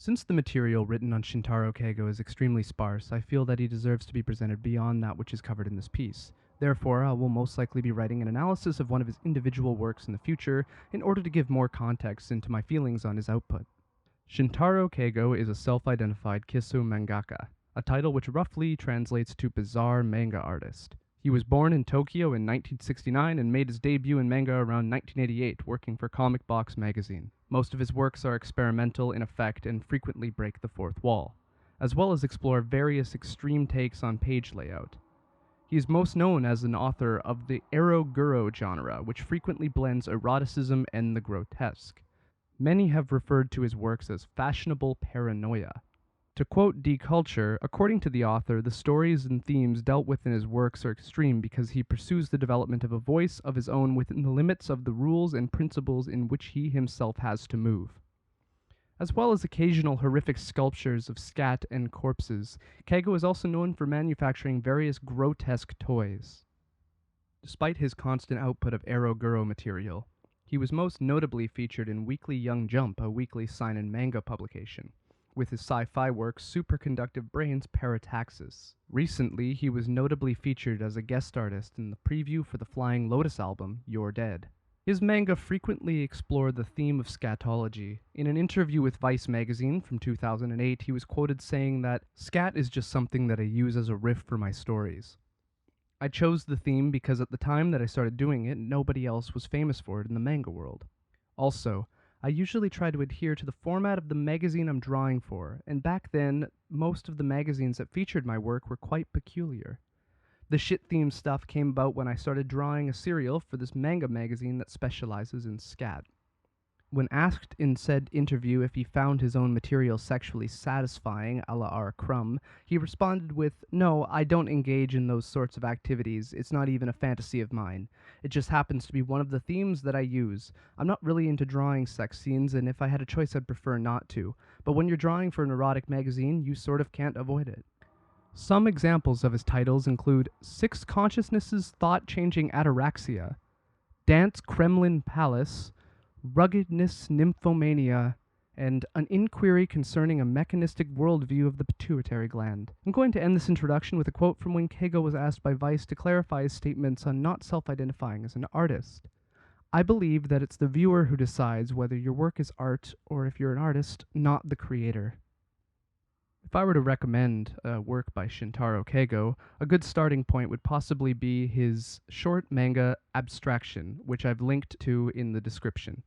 Since the material written on Shintaro Kago is extremely sparse, I feel that he deserves to be presented beyond that which is covered in this piece. Therefore, I will most likely be writing an analysis of one of his individual works in the future in order to give more context into my feelings on his output. Shintaro Kago is a self-identified Kisu mangaka, a title which roughly translates to bizarre manga artist. He was born in Tokyo in 1969 and made his debut in manga around 1988, working for Comic Box magazine. Most of his works are experimental in effect and frequently break the fourth wall, as well as explore various extreme takes on page layout. He is most known as an author of the Ero Guro genre, which frequently blends eroticism and the grotesque. Many have referred to his works as fashionable paranoia. To quote D. Culture, according to the author, the stories and themes dealt with in his works are extreme because he pursues the development of a voice of his own within the limits of the rules and principles in which he himself has to move. As well as occasional horrific sculptures of scat and corpses, Kago is also known for manufacturing various grotesque toys. Despite his constant output of Ero Guro material, he was most notably featured in Weekly Young Jump, a weekly seinen manga publication, with his sci-fi work Superconductive Brains Parataxis. Recently, he was notably featured as a guest artist in the preview for the Flying Lotus album, You're Dead. His manga frequently explored the theme of scatology. In an interview with Vice magazine from 2008, he was quoted saying that, "Scat is just something that I use as a riff for my stories. I chose the theme because at the time that I started doing it, nobody else was famous for it in the manga world. Also, I usually try to adhere to the format of the magazine I'm drawing for, and back then, most of the magazines that featured my work were quite peculiar. The shit-themed stuff came about when I started drawing a serial for this manga magazine that specializes in scat." When asked in said interview if he found his own material sexually satisfying, a la R. Crumb, he responded with, "No, I don't engage in those sorts of activities. It's not even a fantasy of mine. It just happens to be one of the themes that I use. I'm not really into drawing sex scenes, and if I had a choice, I'd prefer not to. But when you're drawing for an erotic magazine, you sort of can't avoid it." Some examples of his titles include Six Consciousnesses Thought-Changing Ataraxia, Dance Kremlin Palace, Ruggedness Nymphomania, and An Inquiry Concerning a Mechanistic Worldview of the Pituitary Gland. I'm going to end this introduction with a quote from when Kago was asked by Vice to clarify his statements on not self-identifying as an artist. "I believe that it's the viewer who decides whether your work is art or if you're an artist, not the creator." If I were to recommend a work by Shintaro Kago, a good starting point would possibly be his short manga Abstraction, which I've linked to in the description.